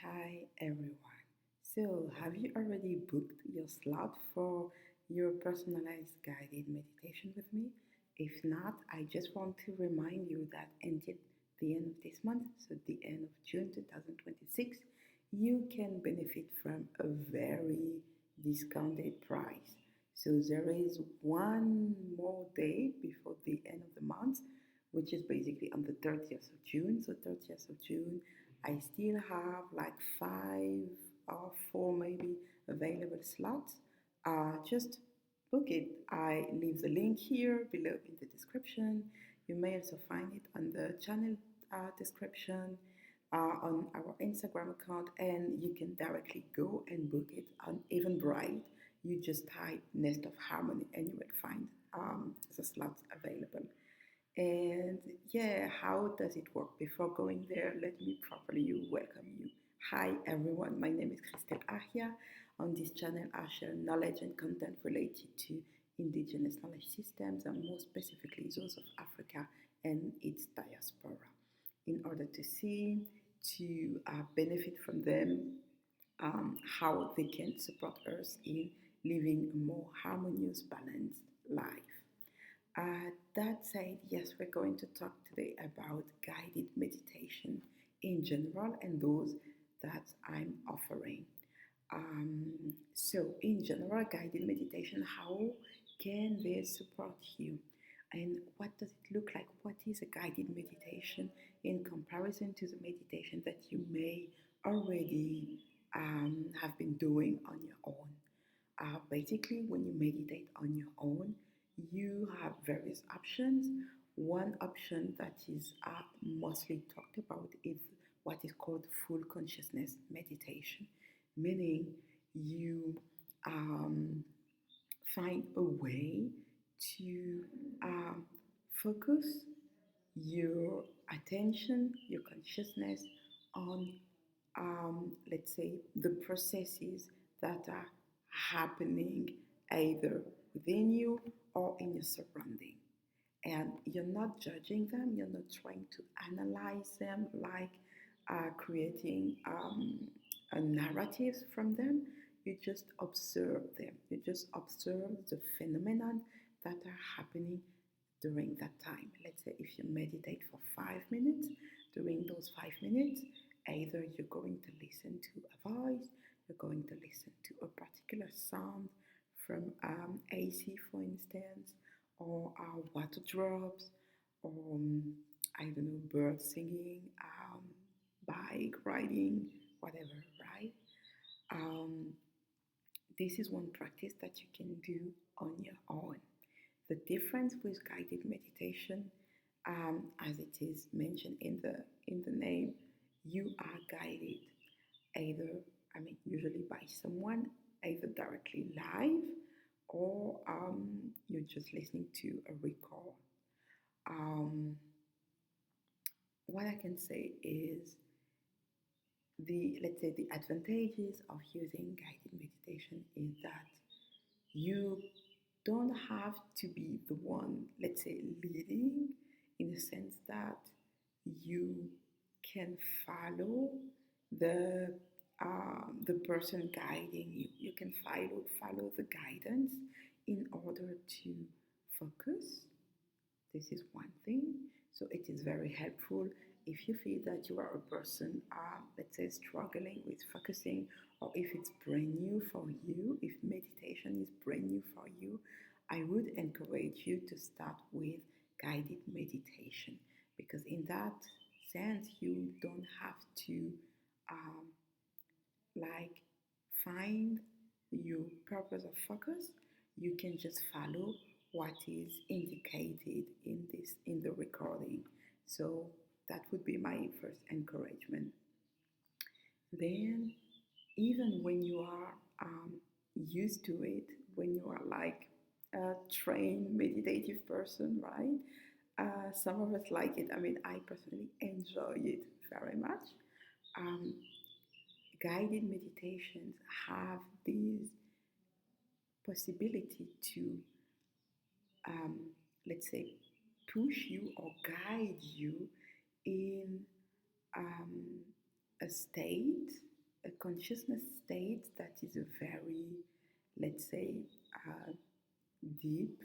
Hi everyone. So, have you already booked your slot for your personalized guided meditation with me? If not, I just want to remind you that until the end of this month, so the end of June 2026, you can benefit from a very discounted price. So, there is one more day before the end of the month, which is basically on the 30th of June. So, 30th of June, I still have like five or four maybe available slots. Just book it. I leave the link here below in the description. You may also find it on the channel description on our Instagram account, and you can directly go and book it on Eventbrite. You just type Nest of Harmony and you will find the slots available. And yeah, how does it work? Before going there, let me properly welcome you. Hi everyone, my name is Christelle Ahia. On this channel, I share knowledge and content related to indigenous knowledge systems and more specifically those of Africa and its diaspora. In order to see, to benefit from them, how they can support us in living a more harmonious, balanced life. That said, yes, we're going to talk today about guided meditation in general and those that I'm offering. In general, guided meditation, how can they support you? And what does it look like? What is a guided meditation in comparison to the meditation that you may already have been doing on your own? Basically, when you meditate on your own, you have various options. One option that is mostly talked about is what is called full consciousness meditation, meaning you find a way to focus your attention, your consciousness on, let's say, the processes that are happening either within you or in your surrounding. And you're not judging them, you're not trying to analyze them like creating a narratives from them. You just observe them. You just observe the phenomenon that are happening during that time. Let's say if you meditate for 5 minutes, during those 5 minutes, either you're going to listen to a voice, you're going to listen to a particular sound from AC, for instance, or water drops, or I don't know, birds singing, bike riding, whatever, right? Um, this is one practice that you can do on your own. The difference with guided meditation, as it is mentioned in the name, you are guided either, usually by someone, either directly live or you're just listening to a record. What I can say is let's say the advantages of using guided meditation is that you don't have to be the one, let's say, leading, in the sense that you can follow the the person guiding you. You can follow the guidance in order to focus. This is one thing. So it is very helpful if you feel that you are a person, let's say, struggling with focusing, or if it's brand new for you, if meditation is brand new for you, I would encourage you to start with guided meditation, because in that sense, you don't have to like find your purpose of focus. You can just follow what is indicated in the recording. So that would be my first encouragement. Then, even when you are used to it, when you are like a trained meditative person, right? Some of us like it. I personally enjoy it very much. Um, Guided meditations have this possibility to, let's say, push you or guide you in a state a consciousness state that is a very, let's say, uh, deep,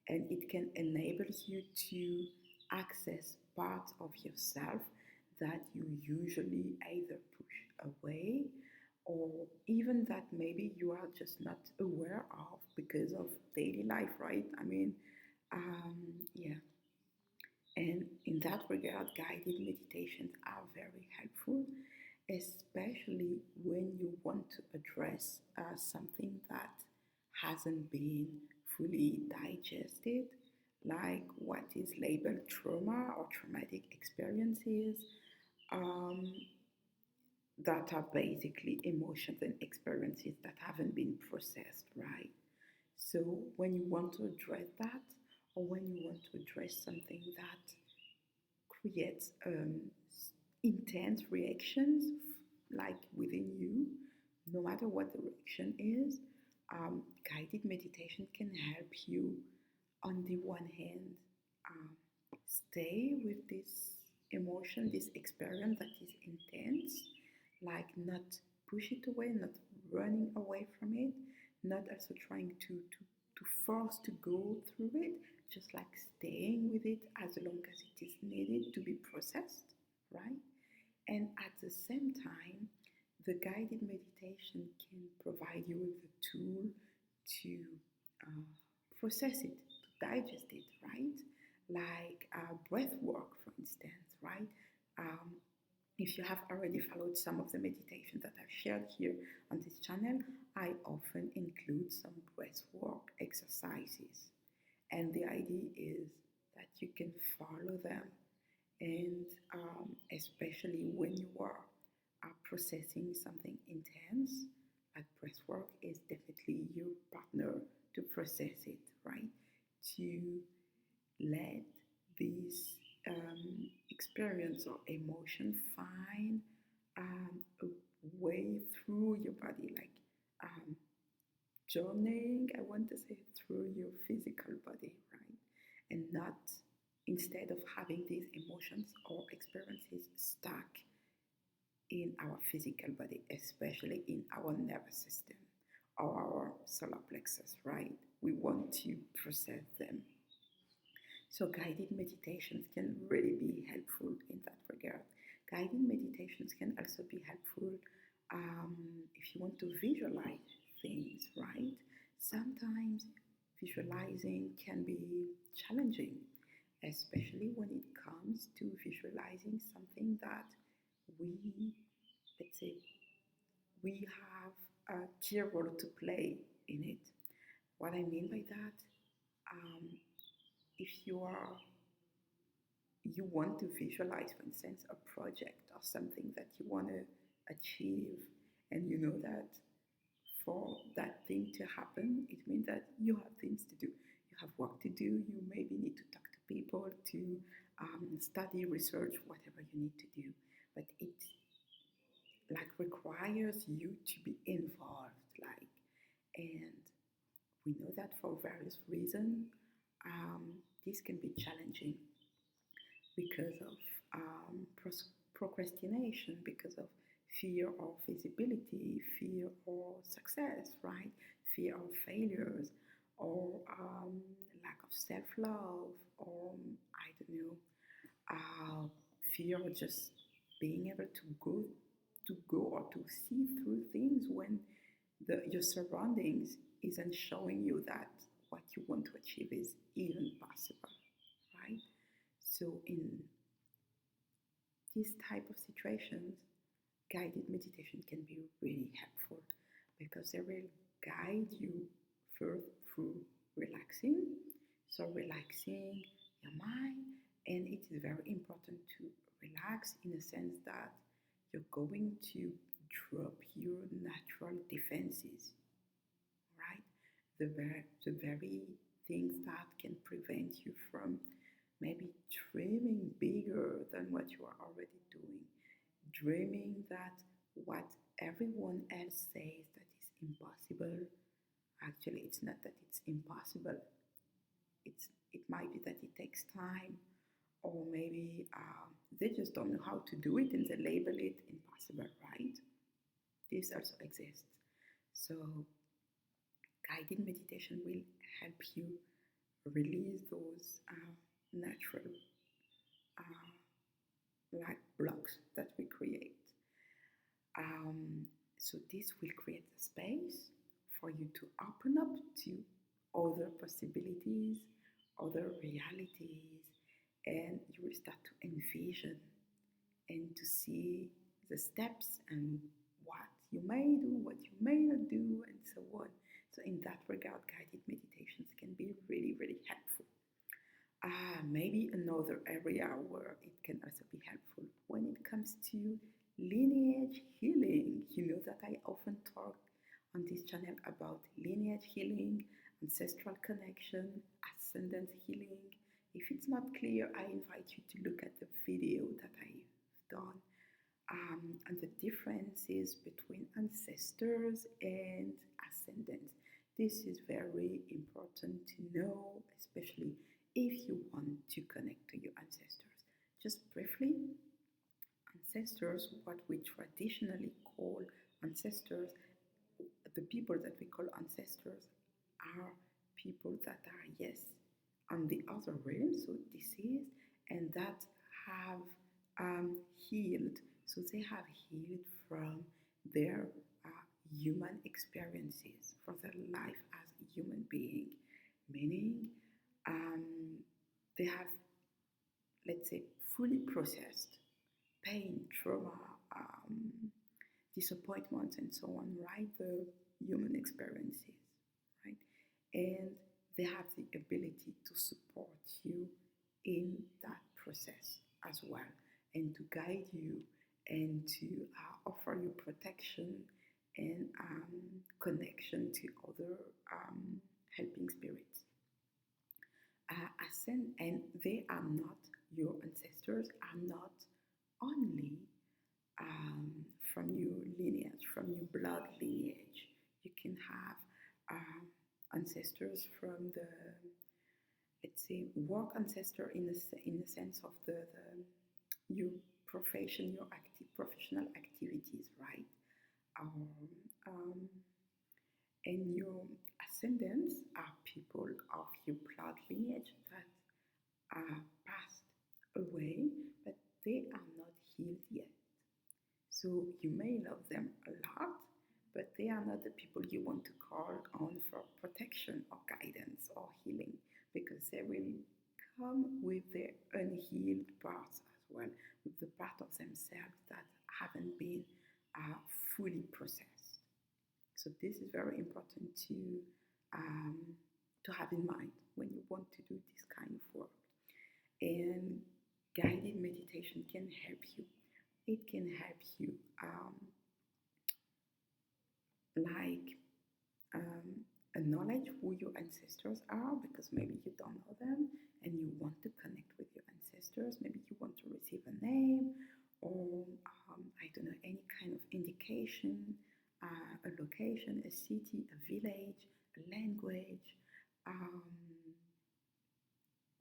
and it can enable you to access parts of yourself that you usually either push away or even that maybe you are just not aware of because of daily life, right? I mean, yeah. And in that regard, guided meditations are very helpful, especially when you want to address something that hasn't been fully digested, like what is labeled trauma or traumatic experiences, um, that are basically emotions and experiences that haven't been processed, right? So when you want to address that, or when you want to address something that creates intense reactions like within you, no matter what the reaction is, guided meditation can help you, on the one hand, um, stay with this emotion, this experience that is intense, like not push it away, not running away from it, not also trying to force to go through it, just like staying with it as long as it is needed to be processed, right? And at the same time, the guided meditation can provide you with the tool to uh, process it, to digest it, right? Like breath work, for instance, right? Um, if you have already followed some of the meditation that I've shared here on this channel, I often include some breath work exercises. And the idea is that you can follow them, and especially when you are processing something intense, like breath work is definitely your partner to process it, right? To let this experience or emotion find a way through your body, like um, journeying, I want to say, through your physical body, right? And not, instead of having these emotions or experiences stuck in our physical body, especially in our nervous system or our solar plexus, right? We want to process them. So, guided meditations can really be helpful in that regard. Guided meditations can also be helpful if you want to visualize things, right? Sometimes visualizing can be challenging, especially when it comes to visualizing something that we, let's say, we have a key role to play in it. What I mean by that, um, if you want to visualize, for instance, a project or something that you want to achieve, and you know that for that thing to happen, it means that you have things to do. You have work to do. You maybe need to talk to people, to study, research, whatever you need to do. But it like requires you to be involved, like, and we know that for various reasons, this can be challenging because of procrastination, because of fear of visibility, fear of success, right? Fear of failures, or lack of self love, or I don't know, fear of just being able to go or to see through things when your surroundings isn't showing you that what you want to achieve is even possible, right? So in these type of situations, guided meditation can be really helpful because they will guide you first through relaxing. So relaxing your mind, and it is very important to relax in the sense that you're going to drop your natural defenses, right? The very things that can prevent you from maybe dreaming bigger than what you are already doing, dreaming that what everyone else says that is impossible, actually it's not that it's impossible. It might be that it takes time, or maybe they just don't know how to do it and they label it impossible, right? this also exists. So guided meditation will help you release those natural like blocks that we create. So this will create a space for you to open up to other possibilities, other realities, and you will start to envision and to see the steps and what you may do, what you may not do, and so on. So in that regard, guided meditations can be really, really helpful. Maybe another area where it can also be helpful when it comes to lineage healing. You know that I often talk on this channel about lineage healing, ancestral connection, ascendant healing. If it's not clear, I invite you to look at the video that I've done and the differences between ancestors and ascendants. This is very important to know, especially if you want to connect to your ancestors. Just briefly, ancestors, what we traditionally call ancestors, the people that we call ancestors are people that are, yes, on the other realm, so deceased, and that have healed. So they have healed from their human experiences, from their life as a human being, meaning they have, let's say, fully processed pain, trauma, disappointments, and so on, right? The human experiences, right? And they have the ability to support you in that process as well, and to guide you and to offer you protection and connection to other helping spirits. And they are not, your ancestors are not only from your lineage, from your blood lineage. You can have ancestors from the, let's say, work ancestor in the sense of your profession, your professional activities, right? And your ascendants are people of your blood lineage that are passed away, but they are not healed yet. So you may love them a lot, but they are not the people you want to call on for protection or guidance or healing, because they will come with their unhealed parts as well, with the part of themselves that haven't been fully processed. So this is very important to have in mind when you want to do this kind of work. And guided meditation can help you. It can help you acknowledge who your ancestors are, because maybe you don't know them and you want to connect with your ancestors. Maybe you want to receive a name or I don't know, any kind of indication, a location, a city, a village, a language.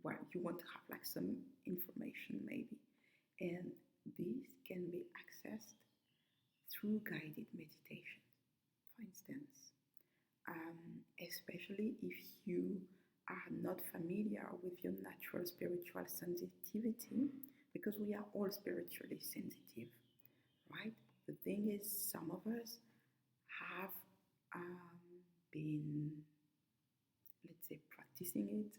Well, you want to have like some information maybe, and this can be accessed through guided meditation, for instance. Especially if you are not familiar with your natural spiritual sensitivity, because we are all spiritually sensitive, right? The thing is, some of us have been, let's say, practicing it,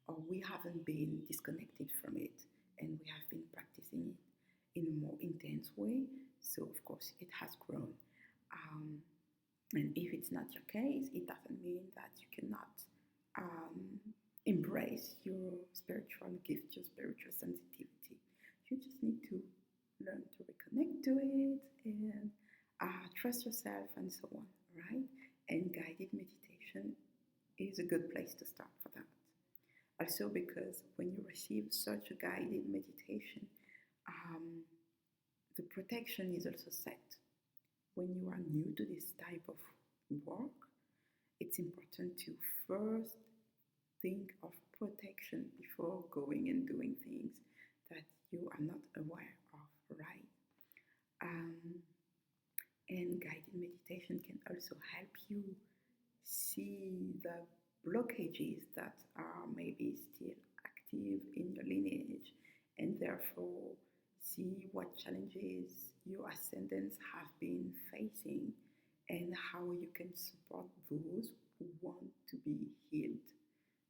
or we haven't been disconnected from it, and we have been practicing it in a more intense way. So, of course, it has grown. And if it's not your case, it doesn't mean that you cannot embrace your spiritual gift, your spiritual sensitivity. You just need to learn to reconnect to it and trust yourself and so on, right? And guided meditation is a good place to start for that. Also because when you receive such a guided meditation, the protection is also set. When you are new to this type of work, it's important to first think of protection before going and doing things that you are not aware of, right? And guided meditation can also help you see the blockages that are maybe still active in your lineage, and therefore see what challenges your ascendants have been facing and how you can support those who want to be healed.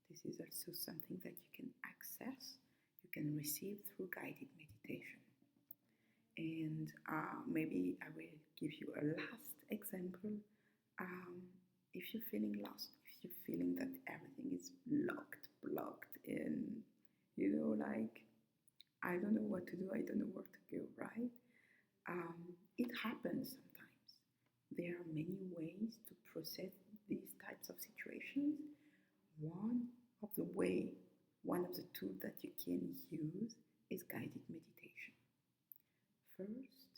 This is also something that you can access, you can receive through guided meditation. And maybe I will give you a last example. Um, if you're feeling lost, if you're feeling that everything is blocked, and like, I don't know what to do, I don't know where to go, right? It happens sometimes. There are many ways to process these types of situations. One of the way, one of the tools that you can use is guided meditation. First,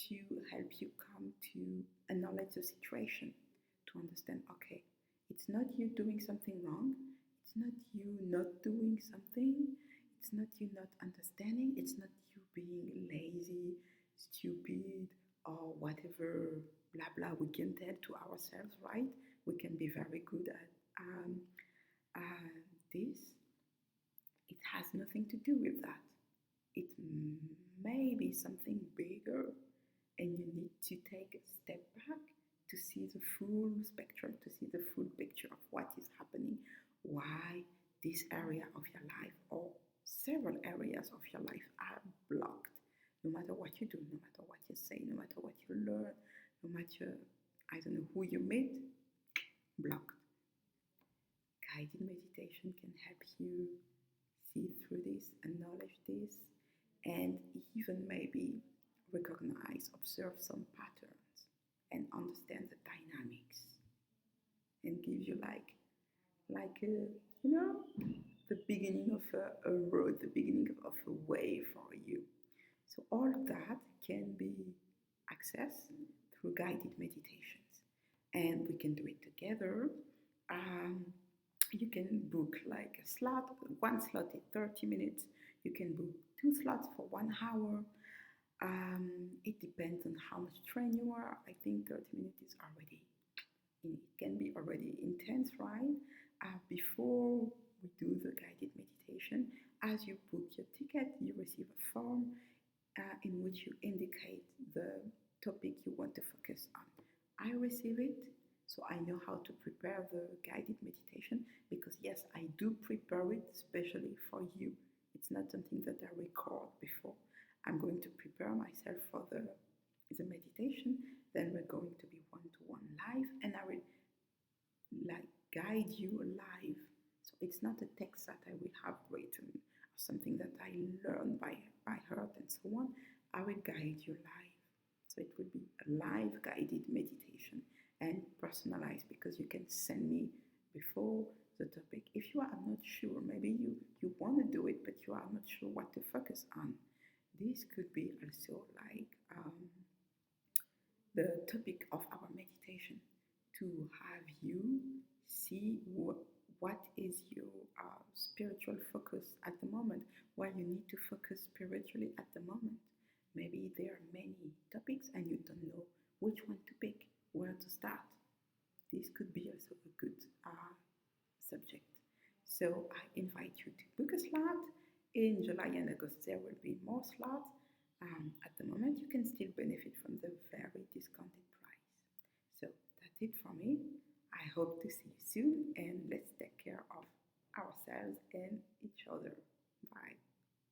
to help you come to acknowledge the situation, to understand, okay, it's not you doing something wrong, it's not you not doing something, it's not you not understanding, it's not you being lazy, stupid, or whatever blah blah we can tell to ourselves, right? We can be very good at this. It has nothing to do with that. It may be something bigger, and you need to take a step back to see the full spectrum, to see the full picture of what is happening, why this area of your life or several areas of your life are blocked. No matter what you do, no matter what you say, no matter what you learn, no matter, I don't know, who you meet, blocked. Guided meditation can help you see through this, acknowledge this, and even maybe recognize, observe some patterns, and understand the dynamics, and give you like a, the beginning of a road, the beginning of a way for you. So all of that can be accessed through guided meditations, and we can do it together. Um, you can book like a slot. One slot is 30 minutes. You can book 2 slots for 1 hour. It depends on how much trained you are. I think 30 minutes is already, it can be already intense, right? Before we do the guided meditation, as you book your ticket, you receive a form in which you indicate the topic you want to focus on. I receive it, so I know how to prepare the guided meditation, because yes, I do prepare it especially for you. It's not something that I record before. I'm going to prepare myself for the meditation, then we're going to be one-to-one live, and I will like guide you live. So it's not a text that I will have written or something that I learned by heart and so on. I will guide you live. So it will be a live guided meditation and personalized, because you can send me before the topic. If you are not sure, maybe you want to do it, but you are not sure what to focus on. This could be also like the topic of our meditation, to have you see what is your spiritual focus at the moment, where you need to focus spiritually at the moment. Maybe there are many topics and you don't know which one to pick, where to start. This could be also a good subject. So I invite you to book a slot. In July and August, there will be more slots. At the moment, you can still benefit from the very discounted price. So that's it for me. I hope to see you soon, and let's take care of ourselves and each other. Bye.